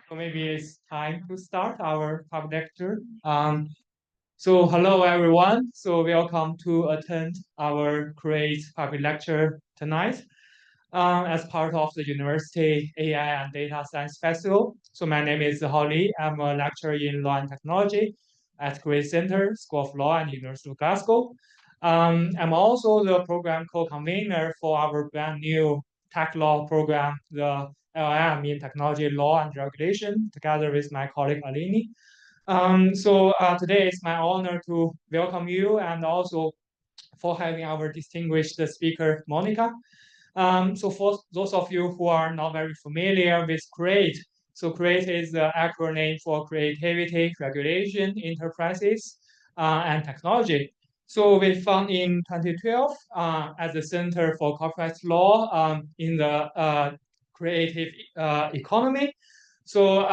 So maybe it's time to start our public lecture. So hello everyone. So welcome to attend our Create public lecture tonight as part of the University AI and Data Science Festival. So my name is Holly. I'm a lecturer in Law and Technology at Grace Center, School of Law and University of Glasgow. I'm also the program co-convener for our brand new tech law program, the LM in Technology Law and Regulation, together with my colleague Alini. Today it's my honor to welcome you and also for having our distinguished speaker, Monica. So for those of you who are not very familiar with CREATE, so CREATE is the acronym for Creativity, Regulation, Enterprises, and Technology. So we found in 2012 as the Center for Corporate Law in the creative economy. So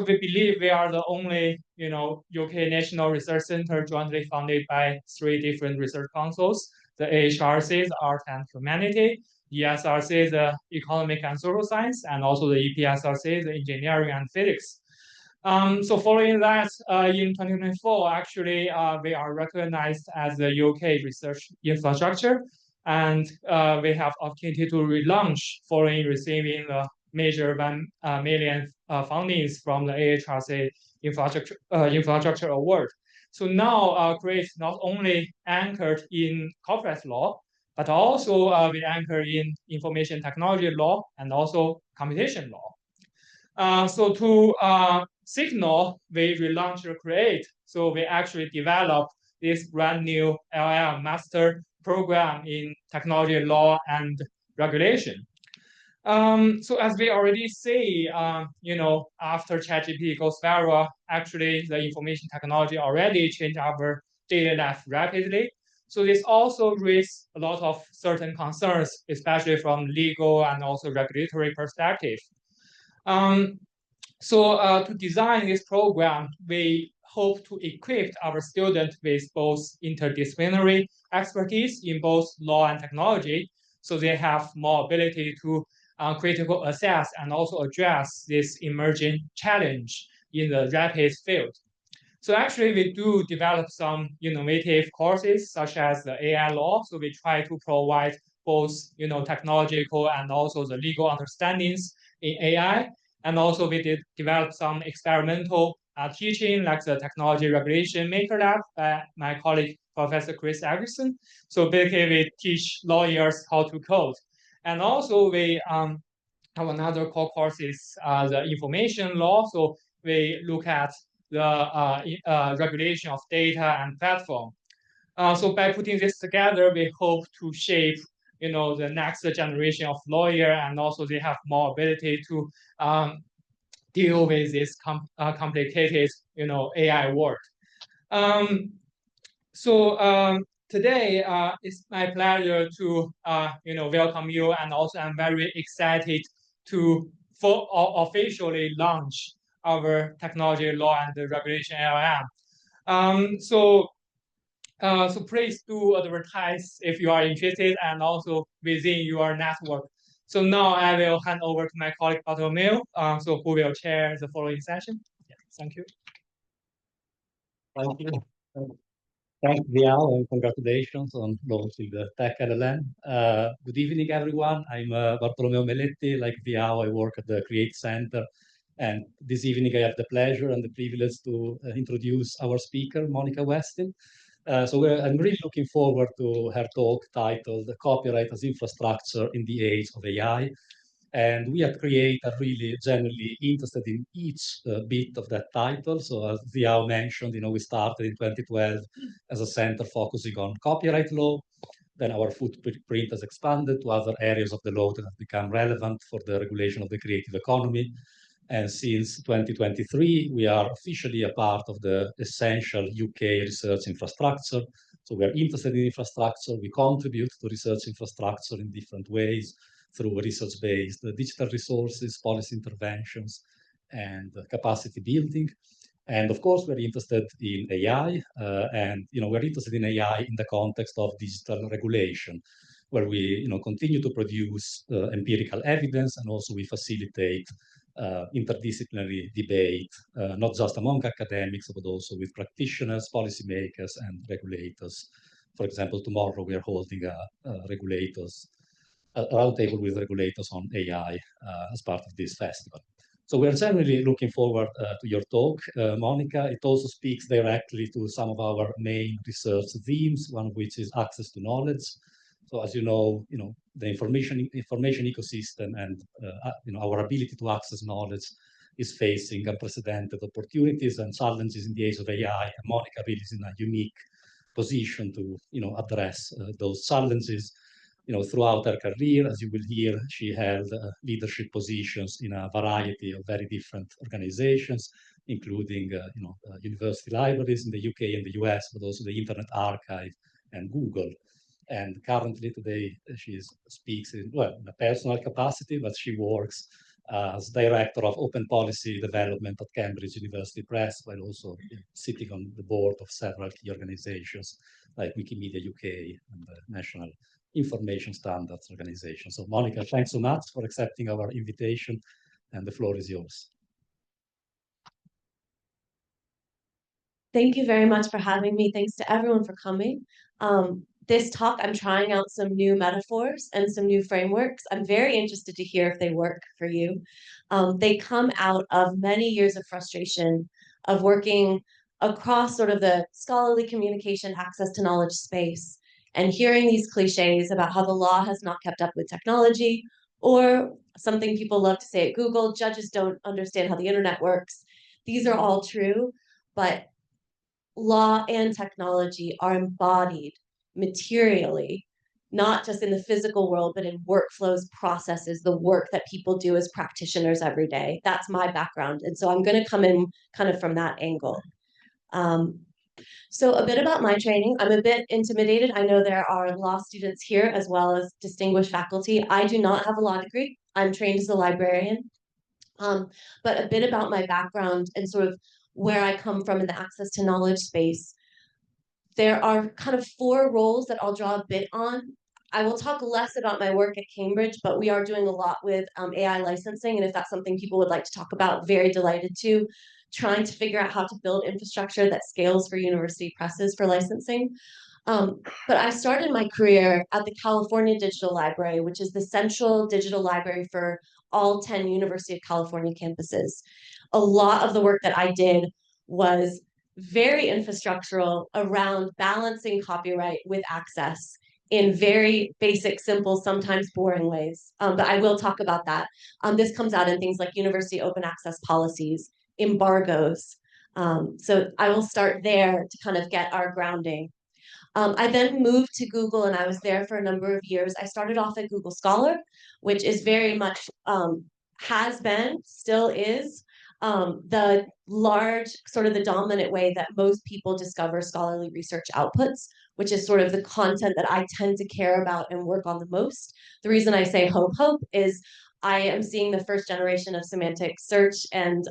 we believe we are the only, UK National Research Center jointly funded by three different research councils: the AHRC, the Art and Humanity, ESRC, the Economic and Social Science, and also the EPSRC, the Engineering and Physics. So following that, in 2024, actually, we are recognized as the UK research infrastructure, and we have opportunity to relaunch following receiving the major 1 million fundings from the AHRC infrastructure award. So now, CREATE not only anchored in corporate law, but also we anchor in information technology law and also computation law. So to signal, we relaunched CREATE. So we actually developed this brand new LLM master program in technology law and regulation. So as we already see, after ChatGPT goes viral, actually the information technology already changed our daily life rapidly. So this also raises a lot of certain concerns, especially from legal and also regulatory perspective. To design this program, we hope to equip our students with both interdisciplinary expertise in both law and technology, so they have more ability to critical assess and also address this emerging challenge in the rapid field. So actually, we do develop some innovative courses such as the AI law. So we try to provide both technological and also the legal understandings in AI. And also we did develop some experimental teaching like the Technology Regulation Maker Lab by my colleague, Professor Chris Erickson. So basically we teach lawyers how to code. And also we have another core course is the information law. So we look at the regulation of data and platform. So by putting this together, we hope to shape, the next generation of lawyer, and also they have more ability to deal with this complicated, AI world. Today, it's my pleasure to, welcome you, and also I'm very excited to officially launch our technology law and the regulation LLM. So please do advertise if you are interested and also within your network. So now I will hand over to my colleague Bartolomeo, who will chair the following session. Yeah, thank you. Thank you. Thanks, Vial, and congratulations on launching the Tech LLM. Good evening, everyone. I'm Bartolomeo Melletti. Like Vial, I work at the Create Center. And this evening, I have the pleasure and the privilege to introduce our speaker, Monica Westin. I'm really looking forward to her talk titled Copyright as Infrastructure in the Age of AI. And we at Create are really genuinely interested in each bit of that title. So as Viao mentioned, we started in 2012 as a center focusing on copyright law. Then our footprint has expanded to other areas of the law that have become relevant for the regulation of the creative economy. And since 2023, we are officially a part of the essential UK research infrastructure. So we're interested in infrastructure. We contribute to research infrastructure in different ways through research-based digital resources, policy interventions, and capacity building. And of course, we're interested in AI, and we're interested in AI in the context of digital regulation, where we continue to produce empirical evidence, and also we facilitate interdisciplinary debate, not just among academics, but also with practitioners, policymakers, and regulators. For example, tomorrow we are holding a roundtable with regulators on AI as part of this festival. So we are generally looking forward to your talk, Monica. It also speaks directly to some of our main research themes, one of which is access to knowledge. So as you know, the information ecosystem and our ability to access knowledge is facing unprecedented opportunities and challenges in the age of AI. And Monica really is in a unique position to address those challenges. Throughout her career, as you will hear, she held leadership positions in a variety of very different organizations, including university libraries in the UK and the US, but also the Internet Archive and Google. And currently today, she speaks in a personal capacity, but she works as director of open policy development at Cambridge University Press, while also sitting on the board of several key organizations like Wikimedia UK and the National Information Standards Organization. So Monica, thanks so much for accepting our invitation, and the floor is yours. Thank you very much for having me. Thanks to everyone for coming. This talk, I'm trying out some new metaphors and some new frameworks. I'm very interested to hear if they work for you. They come out of many years of frustration of working across sort of the scholarly communication access to knowledge space and hearing these cliches about how the law has not kept up with technology, or something people love to say at Google, judges don't understand how the internet works. These are all true, but law and technology are embodied materially, not just in the physical world, but in workflows, processes, the work that people do as practitioners every day. That's my background. And so I'm going to come in kind of from that angle. So a bit about my training. I'm a bit intimidated. I know there are law students here as well as distinguished faculty. I do not have a law degree. I'm trained as a librarian. But a bit about my background and sort of where I come from in the access to knowledge space. There are kind of 4 roles that I'll draw a bit on. I will talk less about my work at Cambridge, but we are doing a lot with AI licensing. And if that's something people would like to talk about, very delighted to. Trying to figure out how to build infrastructure that scales for university presses for licensing. But I started my career at the California Digital Library, which is the central digital library for all 10 University of California campuses. A lot of the work that I did was very infrastructural around balancing copyright with access in very basic, simple, sometimes boring ways. But I will talk about that. This comes out in things like university open access policies, embargoes. So I will start there to kind of get our grounding. I then moved to Google, and I was there for a number of years. I started off at Google Scholar, which is very much, has been, still is, the large, sort of the dominant way that most people discover scholarly research outputs, which is sort of the content that I tend to care about and work on the most. The reason I say hope is I am seeing the first generation of semantic search, and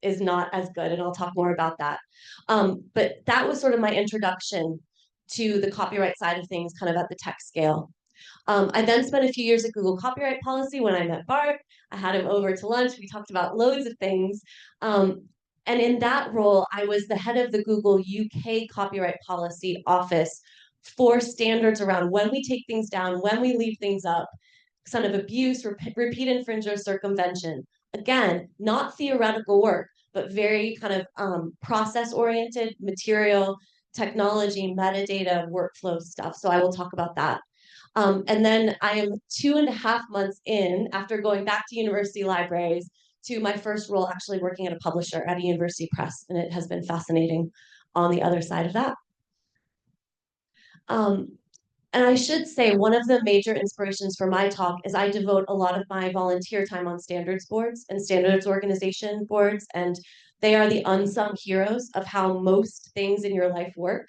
is not as good, and I'll talk more about that. But that was sort of my introduction to the copyright side of things, kind of at the tech scale. I then spent a few years at Google Copyright Policy when I met Bart. I had him over to lunch. We talked about loads of things. And in that role, I was the head of the Google UK Copyright Policy Office for standards around when we take things down, when we leave things up, kind of abuse, repeat infringer circumvention. Again, not theoretical work, but very kind of process-oriented material, technology, metadata, workflow stuff. So I will talk about that. And then I am 2.5 months in, after going back to university libraries, to my first role actually working at a publisher at a university press. And it has been fascinating on the other side of that. And I should say, one of the major inspirations for my talk is I devote a lot of my volunteer time on standards boards and standards organization boards, and they are the unsung heroes of how most things in your life work.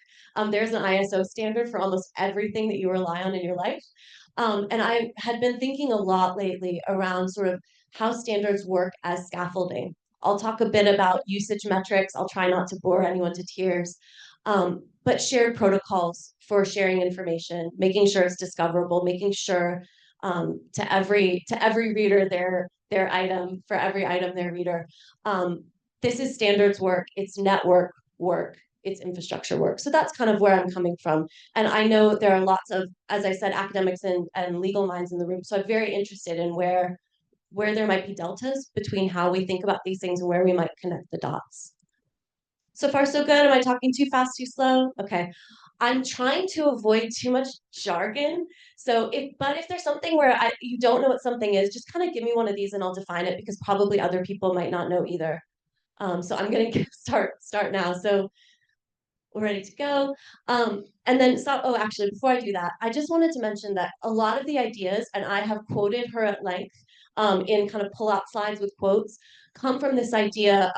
There's an ISO standard for almost everything that you rely on in your life. And I had been thinking a lot lately around sort of how standards work as scaffolding. I'll talk a bit about usage metrics. I'll try not to bore anyone to tears. But shared protocols for sharing information, making sure it's discoverable, making sure to every reader their item, for every item their reader. This is standards work, it's network work, it's infrastructure work. So that's kind of where I'm coming from. And I know there are lots of, as I said, academics and legal minds in the room. So I'm very interested in where there might be deltas between how we think about these things and where we might connect the dots. So far, so good. Am I talking too fast, too slow? Okay. I'm trying to avoid too much jargon. So if there's something where you don't know what something is, just kind of give me one of these and I'll define it, because probably other people might not know either. So I'm going to start now. So we're ready to go. And then, actually, before I do that, I just wanted to mention that a lot of the ideas, and I have quoted her at length in kind of pull-out slides with quotes, come from this idea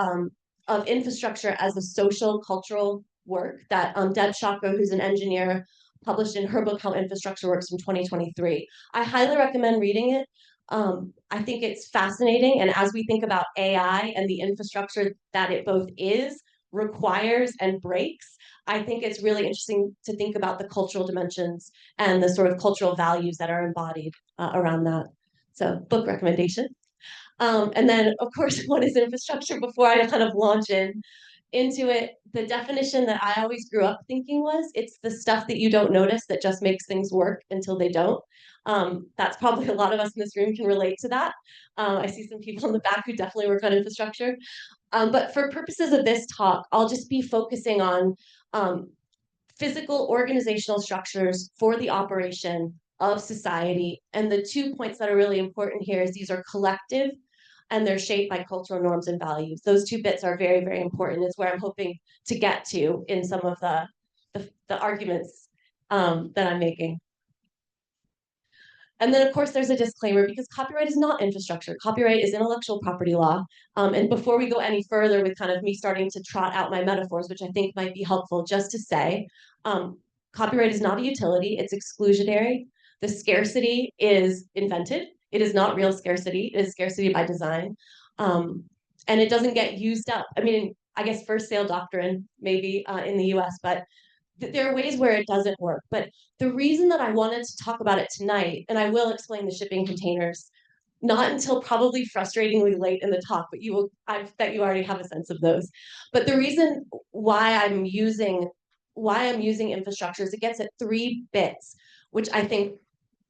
of infrastructure as a social, cultural work that Deb Shako, who's an engineer, published in her book, How Infrastructure Works, from 2023. I highly recommend reading it. I think it's fascinating. And as we think about AI and the infrastructure that it both is, requires, and breaks, I think it's really interesting to think about the cultural dimensions and the sort of cultural values that are embodied around that. So, book recommendation. And then, of course, what is infrastructure? Before I kind of launch into it, the definition that I always grew up thinking was, it's the stuff that you don't notice that just makes things work until they don't. That's probably a lot of us in this room can relate to that. I see some people in the back who definitely work on infrastructure. But for purposes of this talk, I'll just be focusing on physical organizational structures for the operation of society. And the 2 points that are really important here is these are collective and they're shaped by cultural norms and values. Those 2 bits are very, very important. It's where I'm hoping to get to in some of the arguments that I'm making. And then, of course, there's a disclaimer, because copyright is not infrastructure. Copyright is intellectual property law. And before we go any further with kind of me starting to trot out my metaphors, which I think might be helpful, just to say, copyright is not a utility. It's exclusionary. The scarcity is invented. It is not real scarcity. It is scarcity by design. And it doesn't get used up. I mean, I guess first sale doctrine, maybe in the US, but there are ways where it doesn't work. But the reason that I wanted to talk about it tonight, and I will explain the shipping containers, not until probably frustratingly late in the talk, but I bet you already have a sense of those. But the reason why I'm using infrastructure is it gets at 3 bits, which I think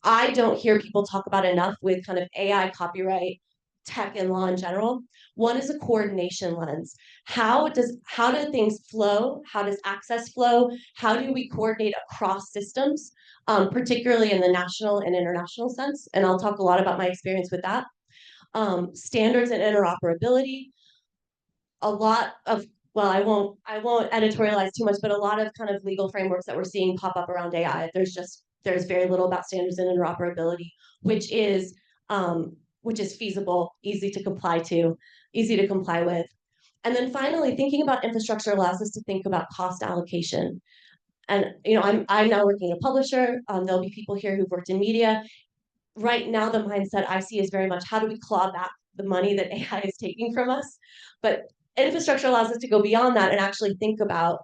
I don't hear people talk about enough with kind of AI, copyright, tech, and law in general. One is a coordination lens. How do things flow? How does access flow? How do we coordinate across systems, particularly in the national and international sense? And I'll talk a lot about my experience with that. Standards and interoperability. A lot of, well, I won't editorialize too much, but a lot of kind of legal frameworks that we're seeing pop up around AI, there's very little about standards and interoperability, which is feasible, easy to comply with. And then finally, thinking about infrastructure allows us to think about cost allocation. And I'm now working at a publisher. There'll be people here who've worked in media. Right now, the mindset I see is very much, how do we claw back the money that AI is taking from us? But infrastructure allows us to go beyond that and actually think about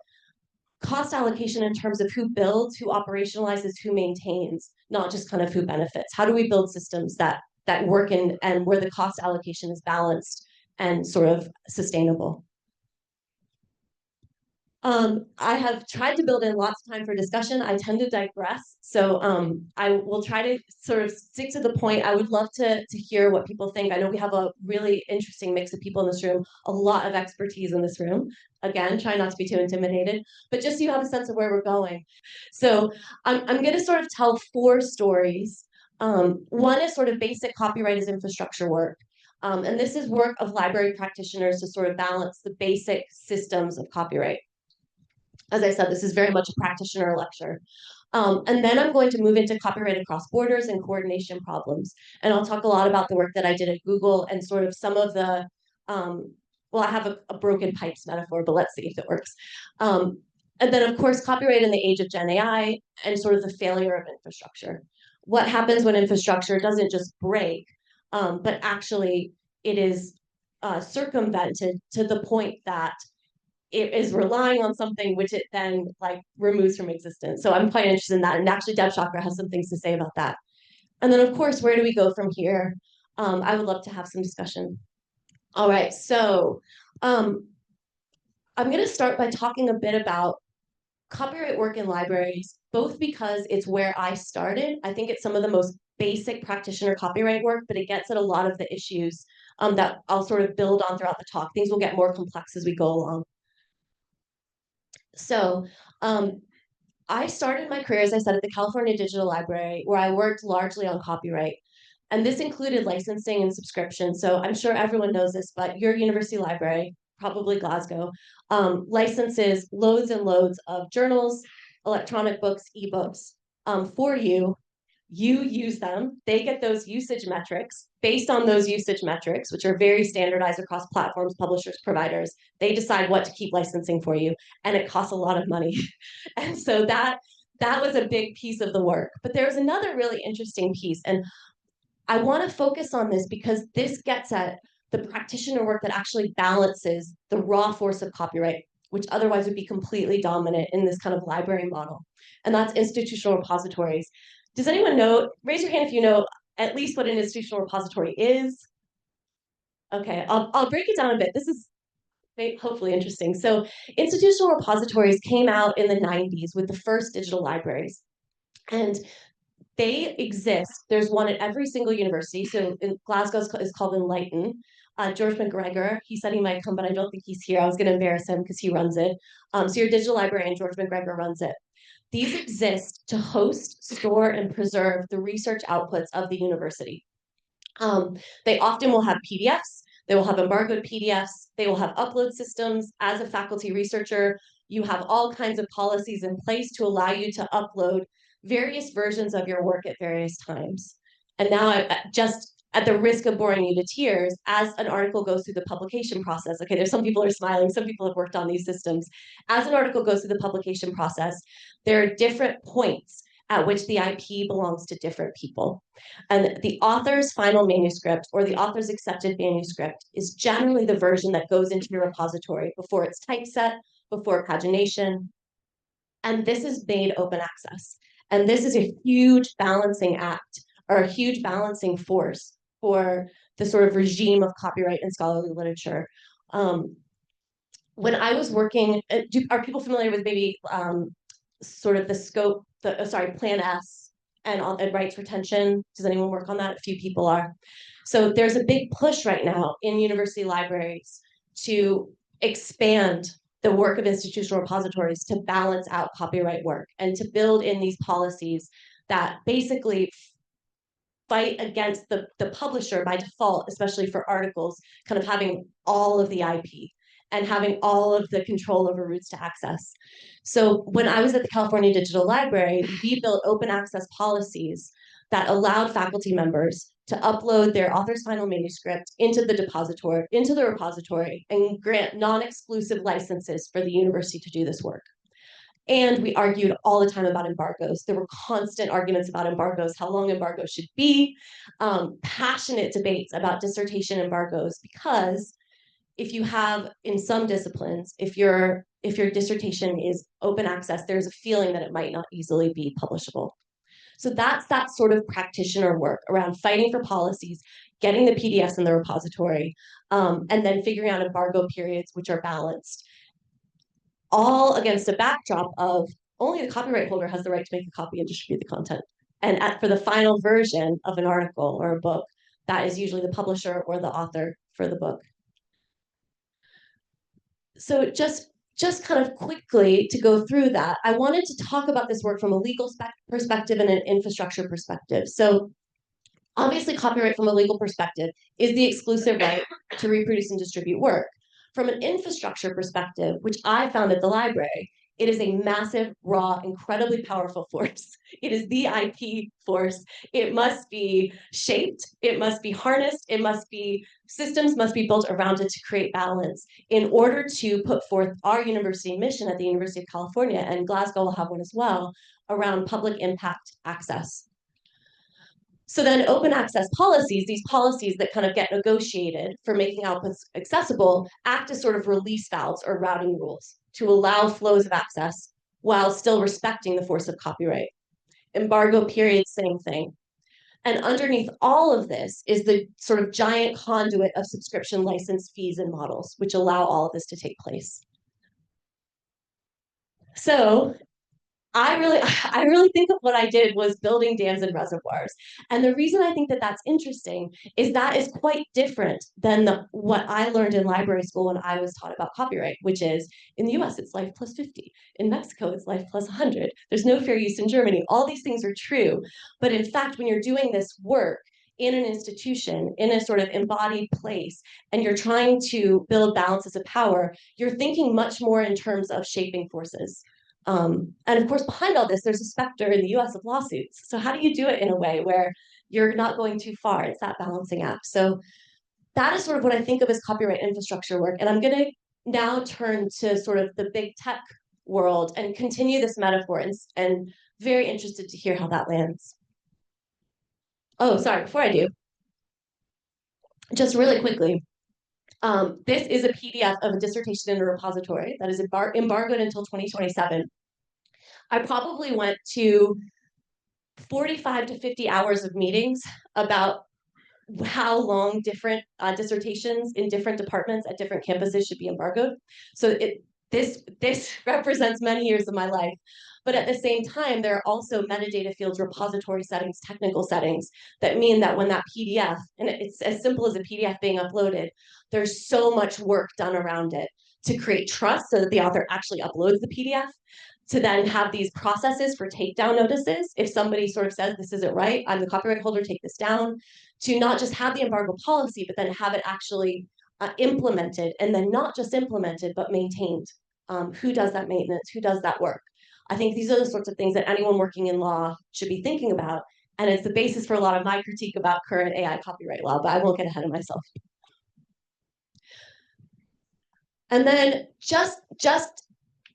cost allocation in terms of who builds, who operationalizes, who maintains, not just kind of who benefits. How do we build systems that work and where the cost allocation is balanced and sort of sustainable? I have tried to build in lots of time for discussion. I tend to digress, so I will try to sort of stick to the point. I would love to hear what people think. I know we have a really interesting mix of people in this room, a lot of expertise in this room. Again, try not to be too intimidated, but just so you have a sense of where we're going. So I'm going to sort of tell 4 stories. One is sort of basic copyright as infrastructure work. And this is work of library practitioners to sort of balance the basic systems of copyright. As I said, this is very much a practitioner lecture. And then I'm going to move into copyright across borders and coordination problems. And I'll talk a lot about the work that I did at Google and sort of some of the, well, I have a broken pipes metaphor, but let's see if it works. And then, of course, copyright in the age of Gen AI and sort of the failure of infrastructure. What happens when infrastructure doesn't just break, but actually it is circumvented to the point that it is relying on something which it then like removes from existence. So I'm quite interested in that. And actually Deb Chakra has some things to say about that. And then, of course, where do we go from here? I would love to have some discussion. All right, so I'm going to start by talking a bit about copyright work in libraries, both because it's where I started. I think it's some of the most basic practitioner copyright work, but it gets at a lot of the issues that I'll sort of build on throughout the talk. Things will get more complex as we go along. So I started my career, as I said, at the California Digital Library, where I worked largely on copyright. And this included licensing and subscription. So I'm sure everyone knows this, but your university library, probably Glasgow, licenses loads and loads of journals, electronic books, ebooks for you. You use them, they get those usage metrics. Based on those usage metrics, which are very standardized across platforms, publishers, providers, they decide what to keep licensing for you, and it costs a lot of money. And so that was a big piece of the work. But there's another really interesting piece, and I want to focus on this because this gets at the practitioner work that actually balances the raw force of copyright, which otherwise would be completely dominant in this kind of library model. And that's institutional repositories. Does anyone know, raise your hand if you know at least what an institutional repository is? Okay, I'll break it down a bit. This is hopefully interesting. So institutional repositories came out in the 90s with the first digital libraries. And they exist. There's one at every single university. So in Glasgow is called Enlighten. George McGregor, he said he might come, but I don't think he's here. I was going to embarrass him because he runs it. So your digital librarian, George McGregor, runs it. These exist to host, store, and preserve the research outputs of the university. They often will have PDFs. They will have embargoed PDFs. They will have upload systems. As a faculty researcher, you have all kinds of policies in place to allow you to upload various versions of your work at various times. And now, just at the risk of boring you to tears, as an article goes through the publication process, okay, there's some people are smiling, some people have worked on these systems. As an article goes through the publication process, there are different points at which the IP belongs to different people. And the author's final manuscript or the author's accepted manuscript is generally the version that goes into your repository before it's typeset, before pagination. And this is made open access. And this is a huge balancing act or a huge balancing force for the sort of regime of copyright and scholarly literature. When I was working, are people familiar with maybe sort of the scope, Plan S and rights retention? Does anyone work on that? A few people are. So there's a big push right now in university libraries to expand the work of institutional repositories to balance out copyright work and to build in these policies that basically fight against the publisher by default, especially for articles, kind of having all of the IP and having all of the control over routes to access. So when I was at the California Digital Library, we built open access policies that allowed faculty members to upload their author's final manuscript into the repository, and grant non-exclusive licenses for the university to do this work. And we argued all the time about embargoes. There were constant arguments about embargoes, how long embargoes should be, passionate debates about dissertation embargoes, because if you have, in some disciplines, if your dissertation is open access, there's a feeling that it might not easily be publishable. So that's that sort of practitioner work around fighting for policies, getting the PDFs in the repository, and then figuring out embargo periods which are balanced, all against a backdrop of only the copyright holder has the right to make a copy and distribute the content. And for the final version of an article or a book, that is usually the publisher or the author for the book. So just kind of quickly to go through that, I wanted to talk about this work from a legal perspective and an infrastructure perspective. So obviously, copyright from a legal perspective is the exclusive right to reproduce and distribute work. From an infrastructure perspective, which I found at the library, it is a massive, raw, incredibly powerful force. It is the IP force. It must be shaped, it must be harnessed, systems must be built around it to create balance in order to put forth our university mission at the University of California, and Glasgow will have one as well, around public impact access. So then open access policies, these policies that kind of get negotiated for making outputs accessible, act as sort of release valves or routing rules to allow flows of access while still respecting the force of copyright. Embargo periods, same thing. And underneath all of this is the sort of giant conduit of subscription license fees and models, which allow all of this to take place. So I really think of what I did was building dams and reservoirs. And the reason I think that that's interesting is that is quite different than what I learned in library school when I was taught about copyright, which is in the US, it's life plus 50. In Mexico, it's life plus 100. There's no fair use in Germany. All these things are true. But in fact, when you're doing this work in an institution, in a sort of embodied place, and you're trying to build balances of power, you're thinking much more in terms of shaping forces. And of course, behind all this, there's a specter in the US of lawsuits. So how do you do it in a way where you're not going too far? It's that balancing act. So that is sort of what I think of as copyright infrastructure work. And I'm going to now turn to sort of the big tech world and continue this metaphor, and very interested to hear how that lands. Oh, sorry, before I do, just really quickly, this is a PDF of a dissertation in a repository that is embargoed until 2027. I probably went to 45 to 50 hours of meetings about how long different dissertations in different departments at different campuses should be embargoed. So this represents many years of my life. But at the same time, there are also metadata fields, repository settings, technical settings that mean that when that PDF, and it's as simple as a PDF being uploaded, there's so much work done around it to create trust so that the author actually uploads the PDF, to then have these processes for takedown notices. If somebody sort of says, this isn't right, I'm the copyright holder, take this down, to not just have the embargo policy, but then have it actually implemented, and then not just implemented, but maintained. Who does that maintenance? Who does that work? I think these are the sorts of things that anyone working in law should be thinking about. And it's the basis for a lot of my critique about current AI copyright law, but I won't get ahead of myself. And then just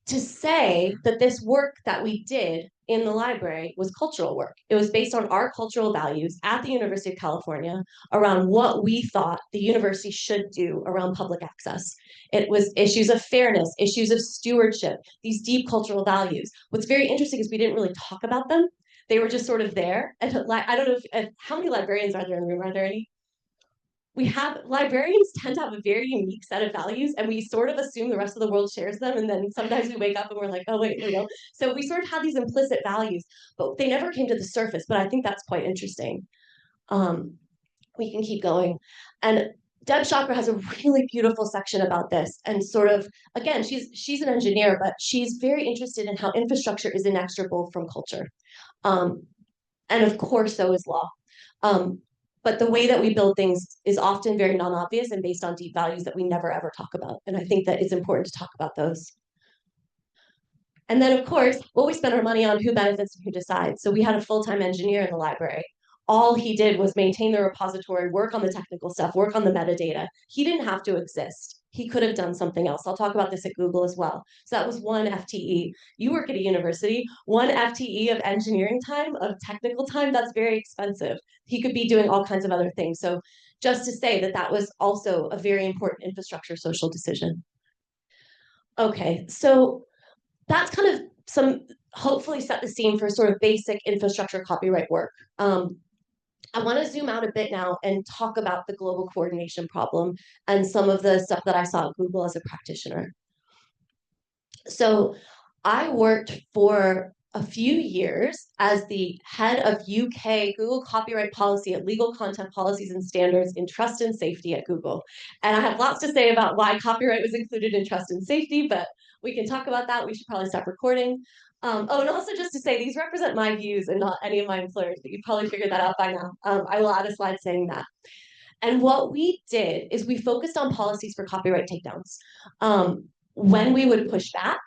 to say that this work that we did in the library was cultural work. It was based on our cultural values at the University of California around what we thought the university should do around public access. It was issues of fairness, issues of stewardship, these deep cultural values. What's very interesting is we didn't really talk about them. They were just sort of there. And I don't know how many librarians are there in the room? Are there any? Librarians tend to have a very unique set of values, and we sort of assume the rest of the world shares them, and then sometimes we wake up and we're like, oh wait, so we sort of have these implicit values, but they never came to the surface. But I think that's quite interesting. We can keep going. And Deb Chakra has a really beautiful section about this, and sort of, again, she's an engineer, but she's very interested in how infrastructure is inextricable from culture. And of course, so is law. But the way that we build things is often very non-obvious and based on deep values that we never ever talk about. And I think that it's important to talk about those. And then, of course, what we spend our money on, who benefits and who decides. So we had a full-time engineer in the library. All he did was maintain the repository, work on the technical stuff, work on the metadata. He didn't have to exist. He could have done something else. I'll talk about this at Google as well. So that was one FTE. You work at a university, one FTE of engineering time, of technical time, that's very expensive. He could be doing all kinds of other things. So just to say that that was also a very important infrastructure social decision. Okay, so that's kind of hopefully set the scene for sort of basic infrastructure copyright work. I want to zoom out a bit now and talk about the global coordination problem and some of the stuff that I saw at Google as a practitioner. So I worked for a few years as the head of UK Google copyright policy at legal content policies and standards in trust and safety at Google. And I have lots to say about why copyright was included in trust and safety, but we can talk about that. We should probably stop recording. Oh, and also just to say, these represent my views and not any of my employers, but you probably figured that out by now. I will add a slide saying that. And what we did is we focused on policies for copyright takedowns. When we would push back,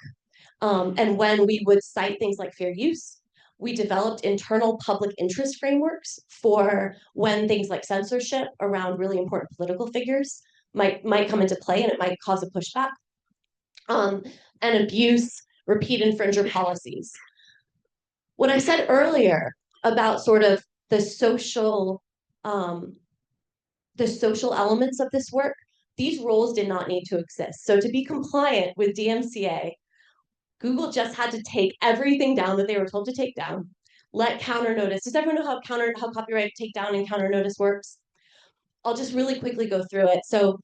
and when we would cite things like fair use, we developed internal public interest frameworks for when things like censorship around really important political figures might come into play, and it might cause a pushback. And abuse, repeat infringer policies. What I said earlier about sort of the social elements of this work, these roles did not need to exist. So to be compliant with DMCA, Google just had to take everything down that they were told to take down, let counter notice. Does everyone know how copyright takedown and counter notice works? I'll just really quickly go through it. So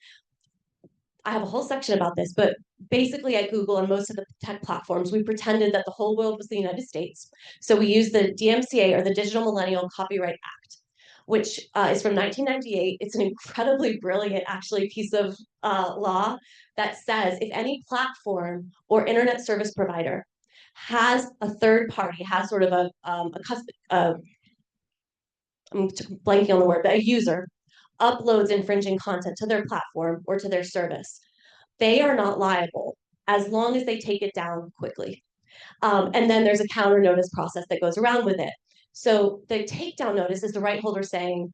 I have a whole section about this, but basically at Google and most of the tech platforms, we pretended that the whole world was the United States. So we used the DMCA, or the Digital Millennial Copyright Act, which is from 1998. It's an incredibly brilliant, actually, piece of law that says if any platform or internet service provider has a third party, has sort of I'm blanking on the word, but a user uploads infringing content to their platform or to their service, they are not liable as long as they take it down quickly. And then there's a counter notice process that goes around with it. So the takedown notice is the right holder saying,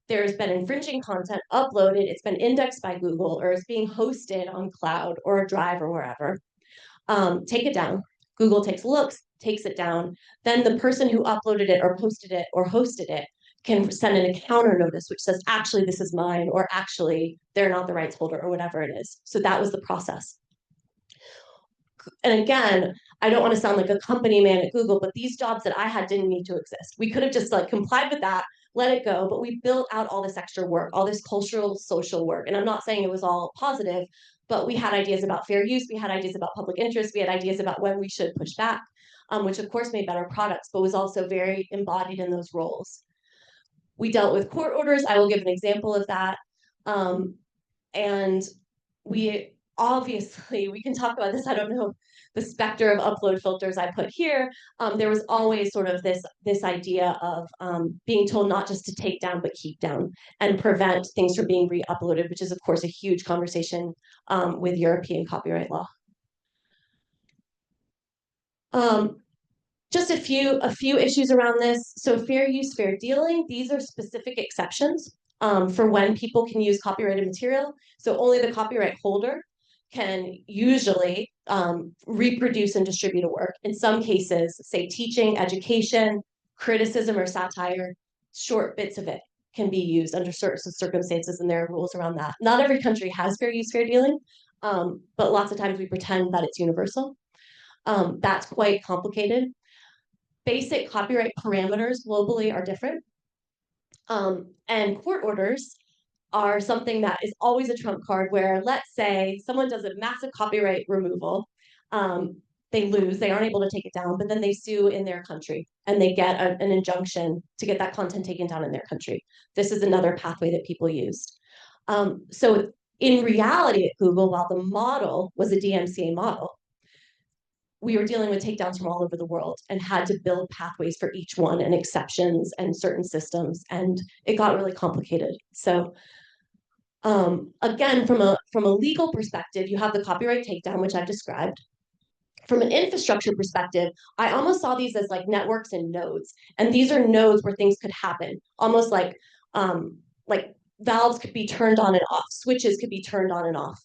there's been infringing content uploaded, it's been indexed by Google, or it's being hosted on cloud or a drive or wherever. Take it down. Google takes a look, takes it down. Then the person who uploaded it or posted it or hosted it can send in a counter notice, which says, actually, this is mine, or actually, they're not the rights holder, or whatever it is. So that was the process. And again, I don't want to sound like a company man at Google, but these jobs that I had didn't need to exist. We could have just like complied with that, let it go, but we built out all this extra work, all this cultural, social work. And I'm not saying it was all positive, but we had ideas about fair use, we had ideas about public interest, we had ideas about when we should push back, which of course made better products, but was also very embodied in those roles. We dealt with court orders. I will give an example of that. And we obviously, we can talk about this, I don't know, the specter of upload filters I put here. There was always sort of this idea of being told not just to take down, but keep down and prevent things from being re-uploaded, which is of course a huge conversation with European copyright law. Just a few issues around this. So fair use, fair dealing, these are specific exceptions for when people can use copyrighted material. So only the copyright holder can usually reproduce and distribute a work. In some cases, say teaching, education, criticism, or satire, short bits of it can be used under certain circumstances, and there are rules around that. Not every country has fair use, fair dealing, but lots of times we pretend that it's universal. That's quite complicated. Basic copyright parameters globally are different. And court orders are something that is always a trump card where, let's say, someone does a massive copyright removal, they lose, they aren't able to take it down, but then they sue in their country and they get an injunction to get that content taken down in their country. This is another pathway that people used. So in reality at Google, while the model was a DMCA model, we were dealing with takedowns from all over the world and had to build pathways for each one and exceptions and certain systems. And it got really complicated. So again, from a legal perspective, you have the copyright takedown, which I've described. From an infrastructure perspective, I almost saw these as like networks and nodes. And these are nodes where things could happen, almost like valves could be turned on and off, switches could be turned on and off.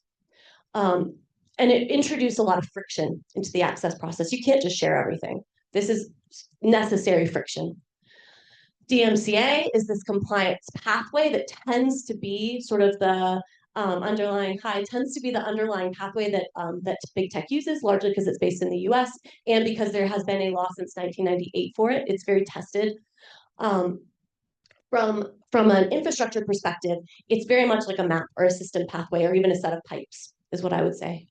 And it introduced a lot of friction into the access process. You can't just share everything. This is necessary friction. DMCA is this compliance pathway that tends to be sort of the underlying pathway that that big tech uses, largely because it's based in the US and because there has been a law since 1998 for it. It's very tested. From an infrastructure perspective, it's very much like a map or a system pathway or even a set of pipes, is what I would say.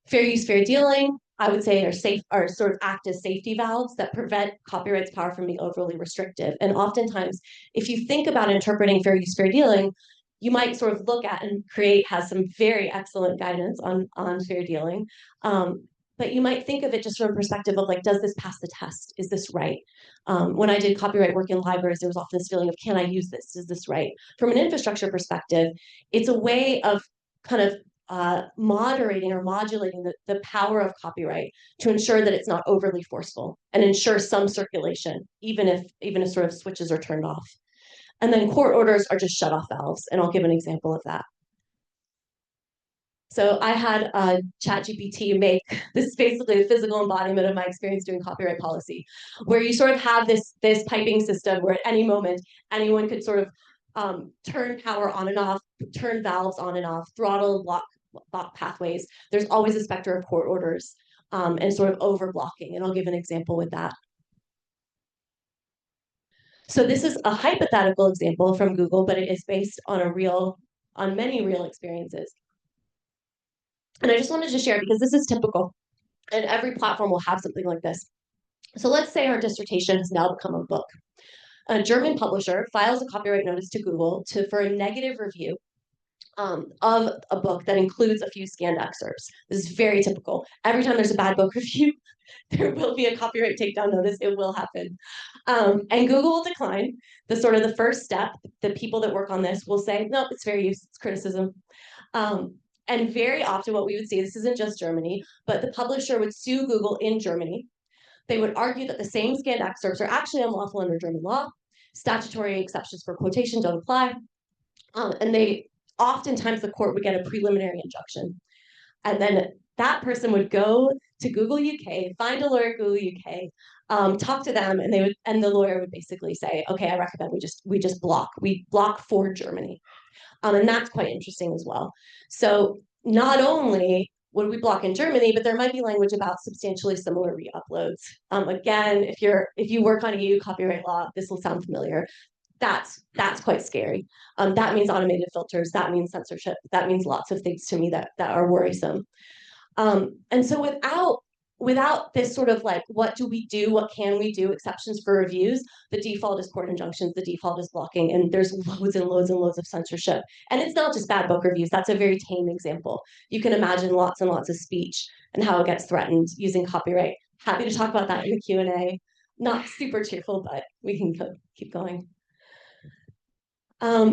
Fair use, fair dealing, I would say are sort of act as safety valves that prevent copyright's power from being overly restrictive. And oftentimes, if you think about interpreting fair use, fair dealing, you might sort of look at, and Create has some very excellent guidance on fair dealing. But you might think of it just from a perspective of like, does this pass the test? Is this right? When I did copyright work in libraries, there was often this feeling of, can I use this? Is this right? From an infrastructure perspective, it's a way of kind of moderating or modulating the power of copyright to ensure that it's not overly forceful and ensure some circulation, even if sort of switches are turned off. And then court orders are just shut-off valves, and I'll give an example of that. So I had ChatGPT make this basically a physical embodiment of my experience doing copyright policy, where you sort of have this piping system where at any moment anyone could sort of turn power on and off, turn valves on and off, throttle and block pathways. There's always a specter of court orders and sort of over blocking, and I'll give an example with that. So this is a hypothetical example from Google, but it is based on many real experiences. And I just wanted to share because this is typical, and every platform will have something like this. So let's say our dissertation has now become a book. A German publisher files a copyright notice to Google for a negative review of a book that includes a few scanned excerpts. This is very typical. Every time there's a bad book review, there will be a copyright takedown notice. It will happen. And Google will decline. The first step, the people that work on this will say, no, it's fair use, it's criticism. And very often what we would see, this isn't just Germany, but the publisher would sue Google in Germany. They would argue that the same scanned excerpts are actually unlawful under German law. Statutory exceptions for quotation don't apply. And oftentimes the court would get a preliminary injunction. And then that person would go to Google UK, find a lawyer at Google UK, talk to them, and the lawyer would basically say, okay, I recommend we block for Germany. And that's quite interesting as well. So not only would we block in Germany, but there might be language about substantially similar re-uploads. Again, if you work on EU copyright law, this will sound familiar. That's quite scary. That means automated filters, that means censorship, that means lots of things to me that are worrisome. And so without this sort of like, what do we do? What can we do? Exceptions for reviews. The default is court injunctions. The default is blocking. And there's loads and loads and loads of censorship. And it's not just bad book reviews. That's a very tame example. You can imagine lots and lots of speech and how it gets threatened using copyright. Happy to talk about that in the Q&A. Not super cheerful, but we can keep going.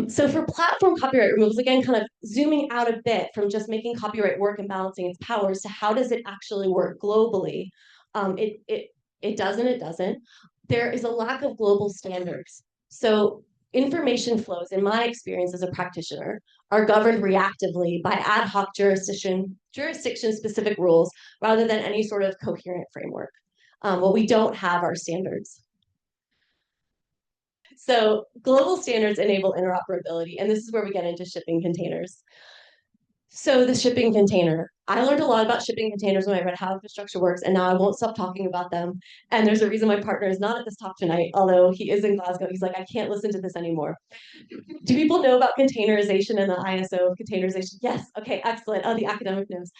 So for platform copyright removals, again, kind of zooming out a bit from just making copyright work and balancing its powers to how does it actually work globally? It doesn't. There is a lack of global standards. So information flows, in my experience as a practitioner, are governed reactively by ad hoc jurisdiction-specific rules rather than any sort of coherent framework. What we don't have are standards. So global standards enable interoperability, and this is where we get into shipping containers. So the shipping container, I learned a lot about shipping containers when I read How Infrastructure Works, and now I won't stop talking about them. And there's a reason my partner is not at this talk tonight, although he is in Glasgow. He's like, I can't listen to this anymore. Do people know about containerization and the ISO of containerization? Yes, okay, excellent. Oh, the academic knows.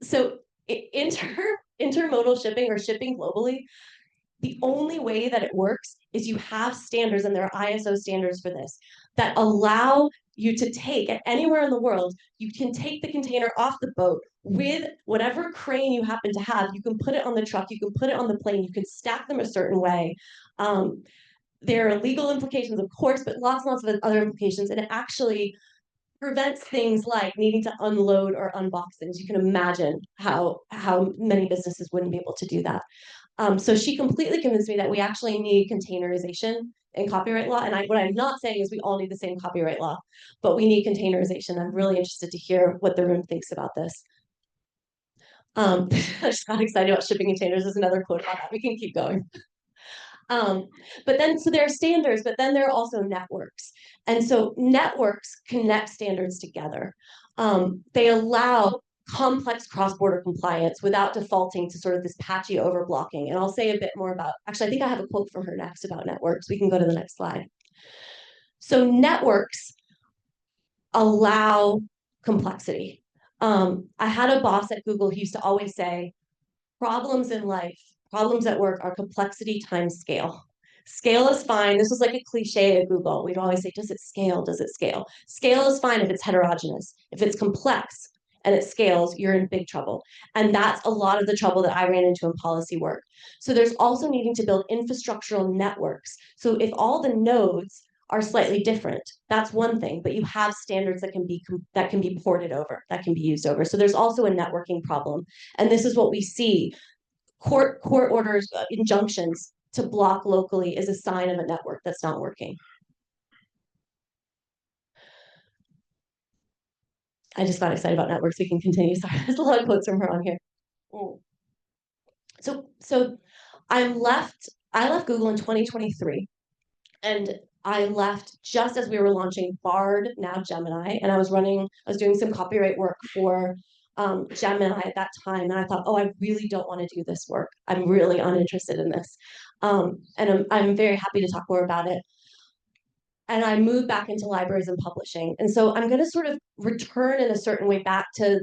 So intermodal shipping or shipping globally, the only way that it works is you have standards, and there are ISO standards for this, that allow you to take, at anywhere in the world, you can take the container off the boat with whatever crane you happen to have. You can put it on the truck, you can put it on the plane, you can stack them a certain way. There are legal implications, of course, but lots and lots of other implications, and it actually prevents things like needing to unload or unbox things. You can imagine how many businesses wouldn't be able to do that. So she completely convinced me that we actually need containerization in copyright law. And what I'm not saying is we all need the same copyright law, but we need containerization. I'm really interested to hear what the room thinks about this. I just got excited about shipping containers. There's another quote about that. We can keep going. But then, so there are standards, but then there are also networks. And so networks connect standards together. They allow complex cross-border compliance without defaulting to sort of this patchy overblocking. And I'll say a bit more about, actually, I think I have a quote from her next about networks. We can go to the next slide. So networks allow complexity. I had a boss at Google who used to always say, problems in life, problems at work are complexity times scale. Scale is fine. This was like a cliche at Google. We'd always say, does it scale? Does it scale? Scale is fine if it's heterogeneous. If it's complex and it scales, you're in big trouble. And that's a lot of the trouble that I ran into in policy work. So there's also needing to build infrastructural networks. So if all the nodes are slightly different, that's one thing, but you have standards that can be ported over, that can be used over. So there's also a networking problem. And this is what we see. Court orders, injunctions to block locally is a sign of a network that's not working. I just got excited about networks. We can continue. Sorry, there's a lot of quotes from her on here. So I left Google in 2023, and I left just as we were launching Bard, now Gemini, and I was doing some copyright work for Gemini at that time, and I thought, oh, I really don't want to do this work. I'm really uninterested in this, and I'm very happy to talk more about it. And I moved back into libraries and publishing. And so I'm going to sort of return in a certain way back to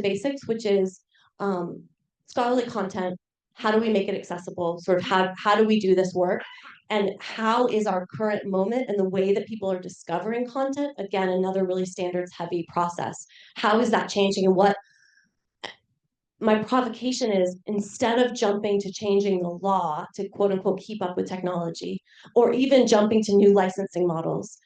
basics, which is scholarly content. How do we make it accessible? Sort of how do we do this work? And how is our current moment and the way that people are discovering content? Again, another really standards heavy process. How is that changing? And what my provocation is, instead of jumping to changing the law to quote unquote keep up with technology, or even jumping to new licensing models,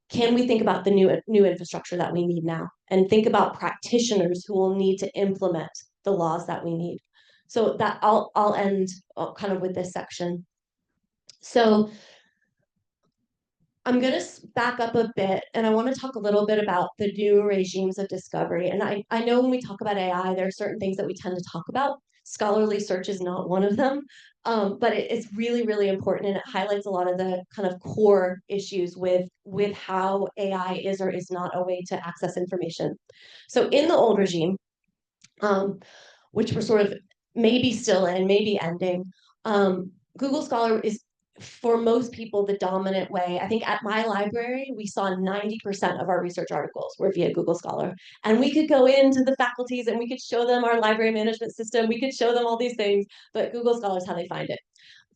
can we think about the new infrastructure that we need now, and think about practitioners who will need to implement the laws that we need? So that I'll end kind of with this section. So I'm going to back up a bit, and I want to talk a little bit about the new regimes of discovery. And I know when we talk about AI, there are certain things that we tend to talk about. Scholarly search is not one of them, but it's really, really important, and it highlights a lot of the kind of core issues with how AI is or is not a way to access information. So in the old regime, which we're sort of maybe still in, maybe ending, Google Scholar is, for most people, the dominant way. I think at my library, we saw 90% of our research articles were via Google Scholar. And we could go into the faculties and we could show them our library management system. We could show them all these things, but Google Scholar is how they find it.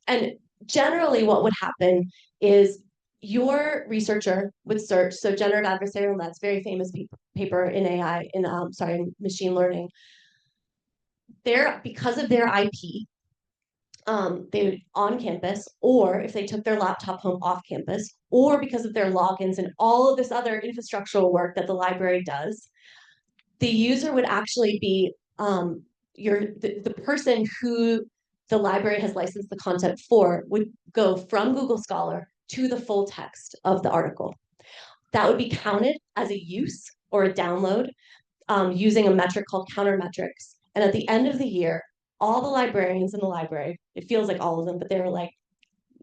And generally what would happen is your researcher would search, so generative adversarial, that's very famous paper in AI, in machine learning. Because of their IP, they would on campus, or if they took their laptop home off campus, or because of their logins and all of this other infrastructural work that the library does, the user would actually be the person who the library has licensed the content for would go from Google Scholar to the full text of the article. That would be counted as a use or a download using a metric called countermetrics. And at the end of the year, all the librarians in the library, it feels like all of them, but they were like,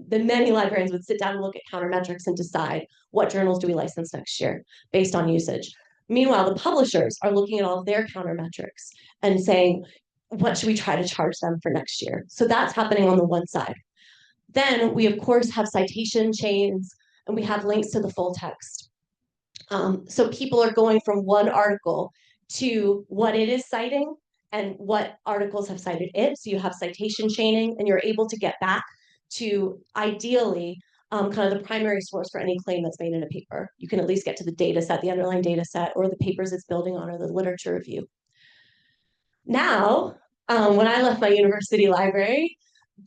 the many librarians would sit down and look at countermetrics and decide what journals do we license next year based on usage. Meanwhile, the publishers are looking at all of their countermetrics and saying, what should we try to charge them for next year? So that's happening on the one side. Then we, of course, have citation chains, and we have links to the full text. So people are going from one article to what it is citing and what articles have cited it. So you have citation chaining, and you're able to get back to, ideally, kind of the primary source for any claim that's made in a paper. You can at least get to the data set, the underlying data set, or the papers it's building on, or the literature review. Now, when I left my university library,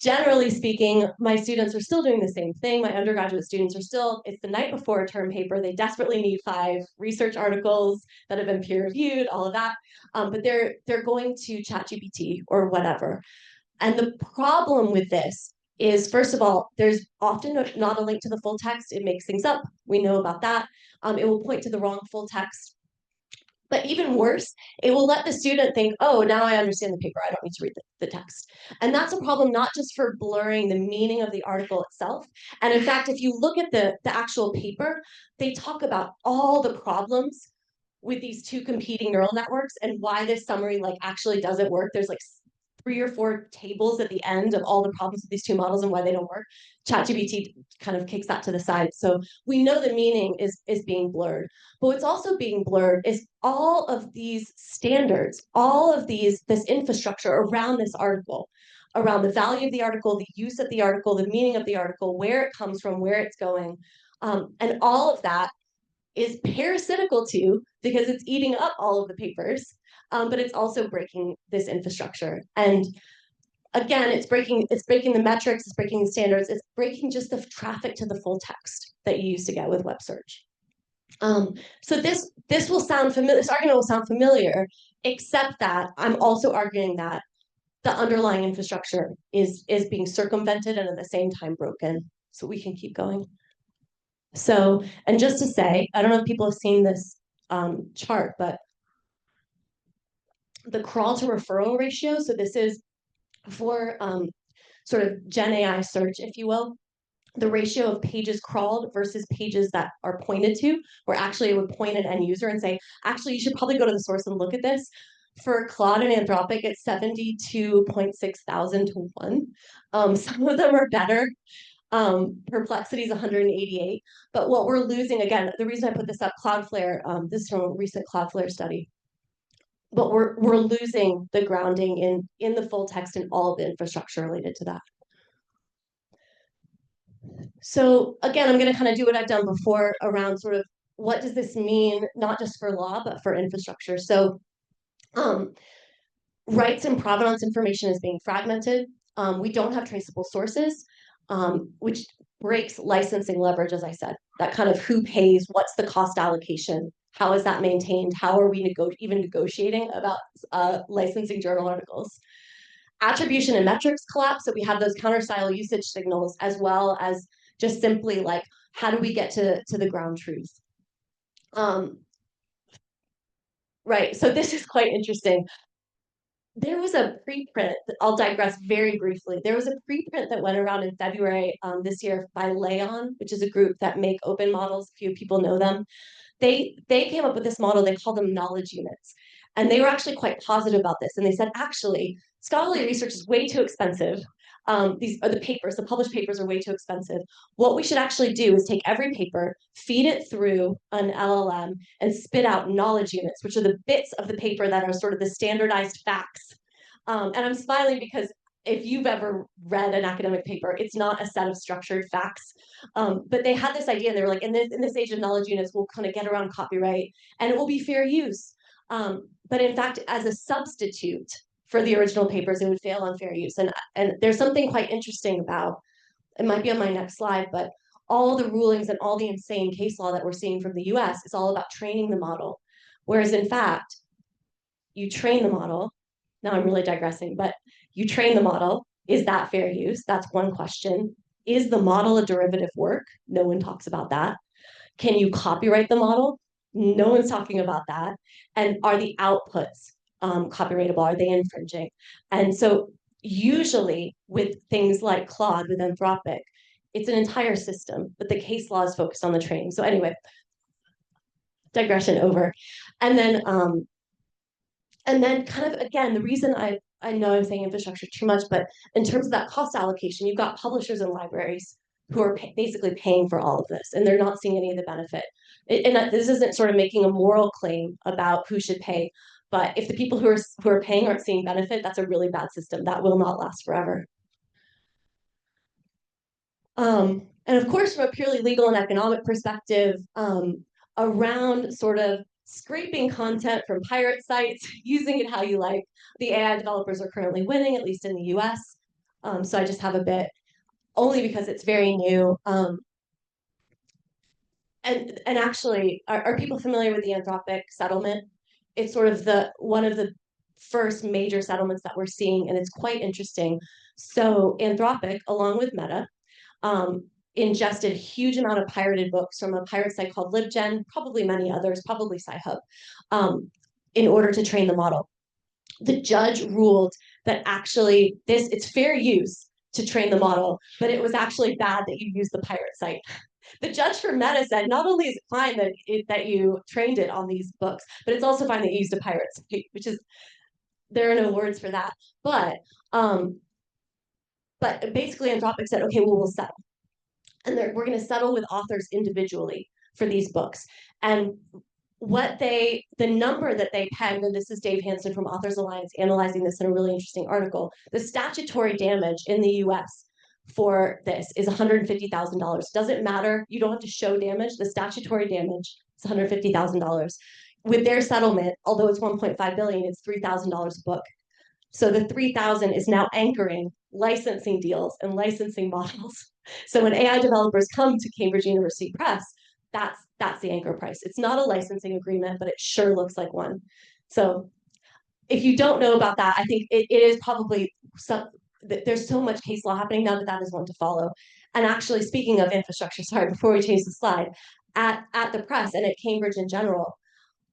generally speaking, my students are still doing the same thing. My undergraduate students are still, it's the night before a term paper. They desperately need 5 research articles that have been peer reviewed, all of that. But they're going to ChatGPT or whatever. And the problem with this is, first of all, there's often not a link to the full text. It makes things up. We know about that. It will point to the wrong full text. But even worse, it will let the student think, oh, now I understand the paper. I don't need to read the text. And that's a problem not just for blurring the meaning of the article itself. And in fact, if you look at the actual paper, they talk about all the problems with these 2 competing neural networks and why this summary actually doesn't work. There's 3 or 4 tables at the end of all the problems with these 2 models and why they don't work. ChatGPT kind of kicks that to the side. So we know the meaning is being blurred. But what's also being blurred is all of these standards, all of this infrastructure around this article, around the value of the article, the use of the article, the meaning of the article, where it comes from, where it's going. And all of that is parasitical to, because it's eating up all of the papers, but it's also breaking this infrastructure. And again, it's breaking the metrics, it's breaking the standards, it's breaking just the traffic to the full text that you used to get with web search. So this will sound familiar, this argument will sound familiar, except that I'm also arguing that the underlying infrastructure is being circumvented and at the same time broken. So we can keep going. So, and just to say, I don't know if people have seen this chart, but the crawl to referral ratio, so this is for sort of Gen AI search, if you will, the ratio of pages crawled versus pages that are pointed to, where actually it would point an end user and say, actually, you should probably go to the source and look at this. For Claude and Anthropic, it's 72.6 thousand to 1. Some of them are better. Perplexity is 188. But what we're losing, again, the reason I put this up, Cloudflare, this is from a recent Cloudflare study. But we're losing the grounding in the full text and all of the infrastructure related to that. So again, I'm going to kind of do what I've done before around sort of what does this mean, not just for law, but for infrastructure. So rights and provenance information is being fragmented. We don't have traceable sources, which breaks licensing leverage, as I said, that kind of who pays, what's the cost allocation, how is that maintained, how are we even negotiating about licensing journal articles. Attribution and metrics collapse, so we have those counter-style usage signals, as well as just simply like, how do we get to the ground truth? Right, so this is quite interesting. There was a preprint, I'll digress very briefly. There was a preprint that went around in February this year by Leon, which is a group that make open models. Few people know them. They came up with this model, they call them knowledge units. And they were actually quite positive about this. And they said, actually, scholarly research is way too expensive. These are the papers, the published papers are way too expensive. What we should actually do is take every paper, feed it through an LLM, and spit out knowledge units, which are the bits of the paper that are sort of the standardized facts. And I'm smiling because if you've ever read an academic paper, it's not a set of structured facts. But they had this idea, and they were like, in this age of knowledge units, we'll kind of get around copyright, and it will be fair use. But in fact, as a substitute for the original papers, it would fail on fair use. And there's something quite interesting about, it might be on my next slide, but all the rulings and all the insane case law that we're seeing from the US is all about training the model. Whereas in fact, you train the model, now I'm really digressing, but you train the model, is that fair use? That's one question. Is the model a derivative work? No one talks about that. Can you copyright the model? No one's talking about that. And are the outputs copyrightable? Are they infringing? And so usually with things like Claude, with Anthropic, it's an entire system, but the case law is focused on the training. So anyway, digression over. And then kind of, again, the reason I know I'm saying infrastructure too much, but in terms of that cost allocation, you've got publishers and libraries who are basically paying for all of this, and they're not seeing any of the benefit. And this isn't sort of making a moral claim about who should pay, but if the people who are paying aren't seeing benefit, that's a really bad system. That will not last forever. And of course, from a purely legal and economic perspective, around sort of scraping content from pirate sites, using it how you like, the AI developers are currently winning, at least in the US. So I just have a bit, only because it's very new. And actually, are people familiar with the Anthropic settlement? It's sort of one of the first major settlements that we're seeing, and it's quite interesting. So Anthropic, along with Meta, ingested a huge amount of pirated books from a pirate site called LibGen, probably many others, probably Sci-Hub, in order to train the model. The judge ruled that actually it's fair use to train the model, but it was actually bad that you used the pirate site. The judge for Meta said, not only is it fine that you trained it on these books, but it's also fine that you used a pirate site, which is, there are no words for that. But basically Anthropic said, okay, well, we'll settle. And we're going to settle with authors individually for these books. And the number that they pegged, and this is Dave Hansen from Authors Alliance analyzing this in a really interesting article, the statutory damage in the US for this is $150,000. Doesn't matter, you don't have to show damage, the statutory damage is $150,000. With their settlement, although it's $1.5 billion, it's $3,000 a book. So the 3,000 is now anchoring licensing deals and licensing models. So when AI developers come to Cambridge University Press, that's the anchor price. It's not a licensing agreement, but it sure looks like one. So if you don't know about that, I think it is probably there's so much case law happening now that is one to follow. And actually, speaking of infrastructure, sorry, before we change the slide, at the press and at Cambridge in general,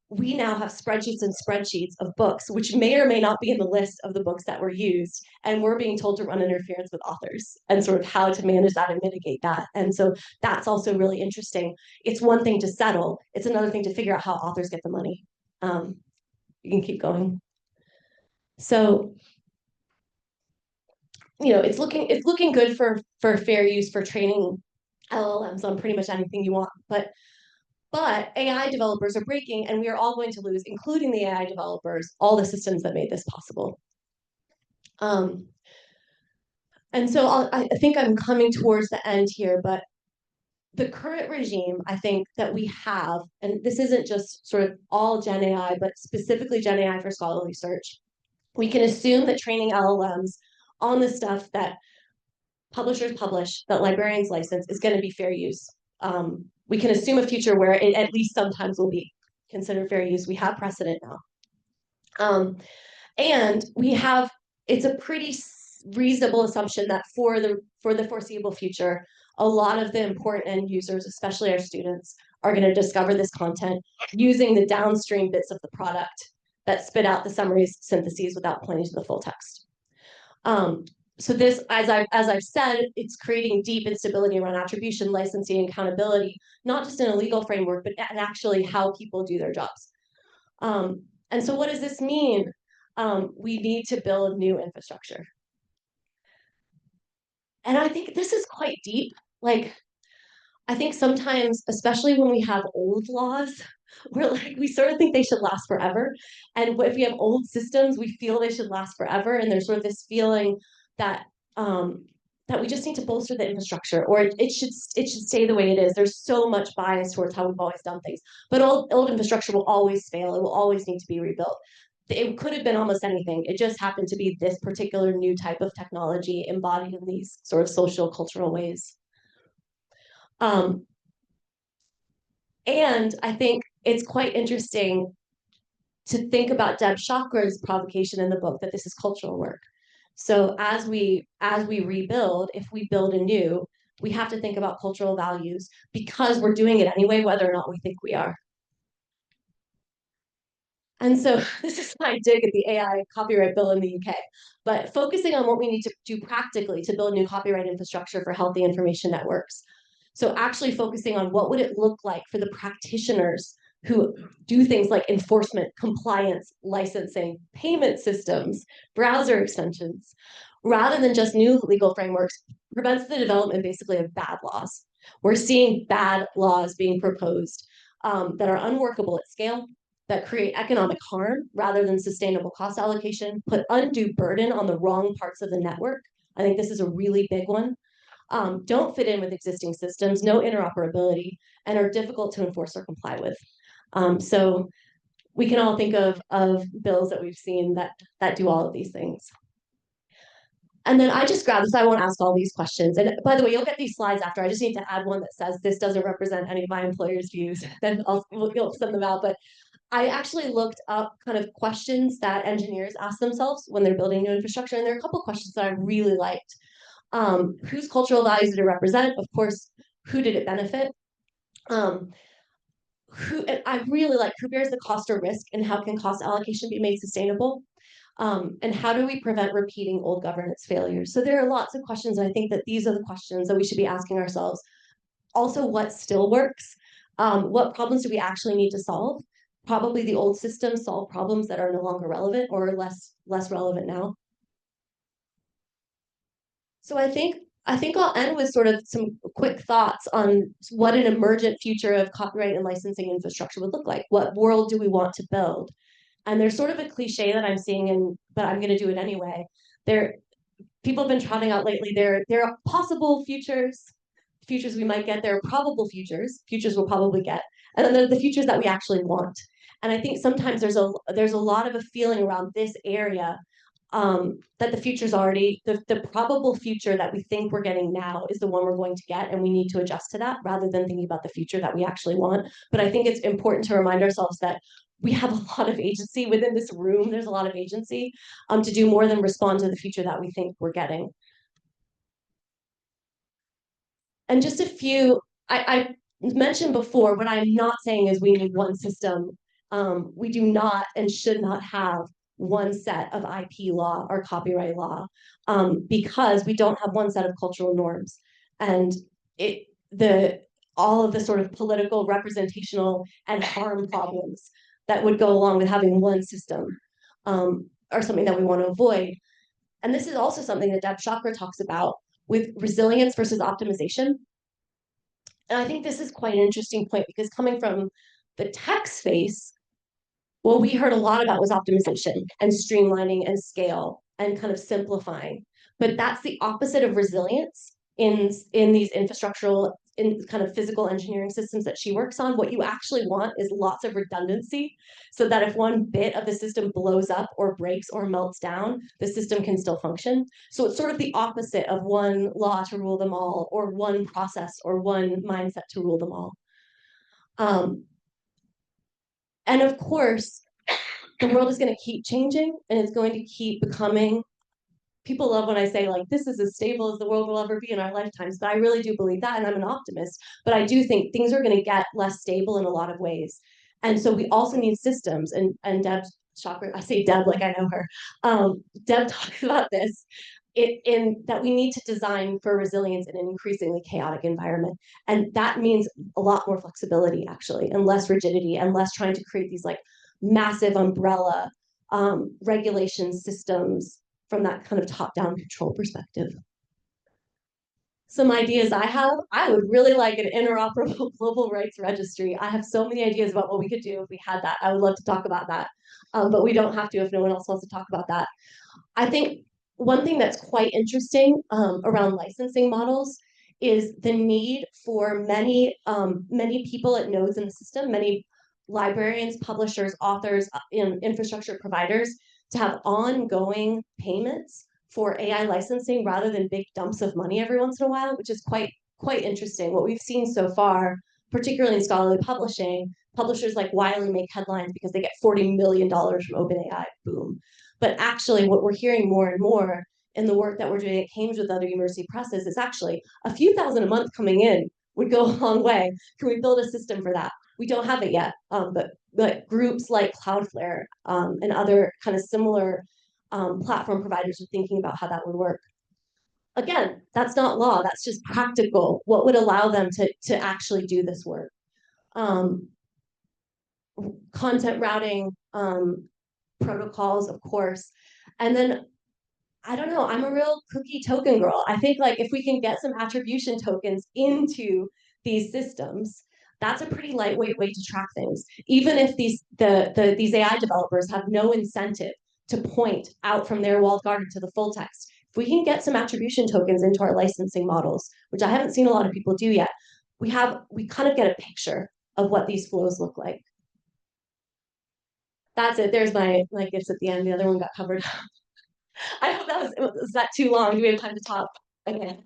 we now have spreadsheets and spreadsheets of books, which may or may not be in the list of the books that were used. And we're being told to run interference with authors and sort of how to manage that and mitigate that. And so that's also really interesting. It's one thing to settle. It's another thing to figure out how authors get the money. You can keep going. So, it's looking good for fair use for training LLMs on pretty much anything you want. But AI developers are breaking, and we are all going to lose, including the AI developers, all the systems that made this possible. And so I think I'm coming towards the end here, but the current regime, I think, that we have, and this isn't just sort of all Gen AI, but specifically Gen AI for scholarly search, we can assume that training LLMs on the stuff that publishers publish, that librarians license, is going to be fair use. We can assume a future where it at least sometimes will be considered fair use. We have precedent now. And it's a pretty reasonable assumption that for the foreseeable future, a lot of the important end users, especially our students, are going to discover this content using the downstream bits of the product that spit out the summaries, syntheses without pointing to the full text. So this, as I've said, it's creating deep instability around attribution, licensing, and accountability, not just in a legal framework, but actually how people do their jobs. And so what does this mean? We need to build new infrastructure. And I think this is quite deep. Like, I think sometimes, especially when we have old laws, we sort of think they should last forever. And if we have old systems, we feel they should last forever. And there's sort of this feeling that that we just need to bolster the infrastructure, or it should stay the way it is. There's so much bias towards how we've always done things. But old infrastructure will always fail. It will always need to be rebuilt. It could have been almost anything. It just happened to be this particular new type of technology embodied in these sort of social, cultural ways. And I think it's quite interesting to think about Deb Chakra's provocation in the book that this is cultural work. So as we rebuild, if we build anew, we have to think about cultural values because we're doing it anyway, whether or not we think we are. And so this is my dig at the AI copyright bill in the UK, but focusing on what we need to do practically to build new copyright infrastructure for healthy information networks. So actually focusing on what would it look like for the practitioners who do things like enforcement, compliance, licensing, payment systems, browser extensions, rather than just new legal frameworks, prevents the development basically of bad laws. We're seeing bad laws being proposed that are unworkable at scale, that create economic harm rather than sustainable cost allocation, put undue burden on the wrong parts of the network. I think this is a really big one. Don't fit in with existing systems, no interoperability, and are difficult to enforce or comply with. So we can all think of bills that we've seen that do all of these things. And then I just grabbed this. I won't ask all these questions. And by the way, you'll get these slides after. I just need to add one that says this doesn't represent any of my employer's views. Then you'll send them out. But I actually looked up kind of questions that engineers ask themselves when they're building new infrastructure. And there are a couple of questions that I really liked. Whose cultural values did it represent? Of course, who did it benefit? I really like who bears the cost or risk, and how can cost allocation be made sustainable? And how do we prevent repeating old governance failures? So there are lots of questions, and I think that these are the questions that we should be asking ourselves. Also, what still works? What problems do we actually need to solve? Probably the old systems solve problems that are no longer relevant or less relevant now. So I think I'll end with sort of some quick thoughts on what an emergent future of copyright and licensing infrastructure would look like. What world do we want to build? And there's sort of a cliche that I'm seeing, but I'm going to do it anyway. People have been trotting out lately. There are possible futures we might get. There are probable futures we'll probably get, and then there are the futures that we actually want. And I think sometimes there's a lot of a feeling around this area that the future's already, the probable future that we think we're getting now is the one we're going to get, and we need to adjust to that rather than thinking about the future that we actually want. But I think it's important to remind ourselves that we have a lot of agency within this room. There's a lot of agency to do more than respond to the future that we think we're getting. And just a few, I mentioned before, what I'm not saying is we need one system. We do not and should not have one set of IP law or copyright law because we don't have one set of cultural norms. And all of the sort of political, representational, and harm problems that would go along with having one system are something that we want to avoid. And this is also something that Deb Chakra talks about with resilience versus optimization. And I think this is quite an interesting point because coming from the tech space, what we heard a lot about was optimization and streamlining and scale and kind of simplifying. But that's the opposite of resilience in these infrastructural, in kind of physical engineering systems that she works on. What you actually want is lots of redundancy so that if one bit of the system blows up or breaks or melts down, the system can still function. So it's sort of the opposite of one law to rule them all, or one process or one mindset to rule them all. And of course, the world is going to keep changing and it's going to keep becoming, people love when I say like, this is as stable as the world will ever be in our lifetimes, but I really do believe that, and I'm an optimist, but I do think things are going to get less stable in a lot of ways. And so we also need systems, and Deb Chakra, I say Deb like I know her, Deb talks about this, in that we need to design for resilience in an increasingly chaotic environment. And that means a lot more flexibility actually, and less rigidity, and less trying to create these like massive umbrella regulation systems from that kind of top-down control perspective. Some ideas I have, I would really like an interoperable global rights registry. I have so many ideas about what we could do if we had that. I would love to talk about that, but we don't have to if no one else wants to talk about that. I think one thing that's quite interesting around licensing models is the need for many people at nodes in the system, many librarians, publishers, authors, infrastructure providers, to have ongoing payments for AI licensing rather than big dumps of money every once in a while, which is quite interesting. What we've seen so far, particularly in scholarly publishing, publishers like Wiley make headlines because they get $40 million from OpenAI, boom. But actually what we're hearing more and more in the work that we're doing at Cambridge with other university presses is actually a few thousand a month coming in would go a long way. Can we build a system for that? We don't have it yet, but groups like Cloudflare and other kind of similar platform providers are thinking about how that would work. Again, that's not law, that's just practical. What would allow them to actually do this work? Content routing, protocols, of course. And then, I don't know, I'm a real cookie token girl. I think like if we can get some attribution tokens into these systems, that's a pretty lightweight way to track things. Even if these AI developers have no incentive to point out from their walled garden to the full text, if we can get some attribution tokens into our licensing models, which I haven't seen a lot of people do yet, we kind of get a picture of what these flows look like. That's it. There's my gifts at the end. The other one got covered. I hope was that too long? Do we have time to talk? Okay.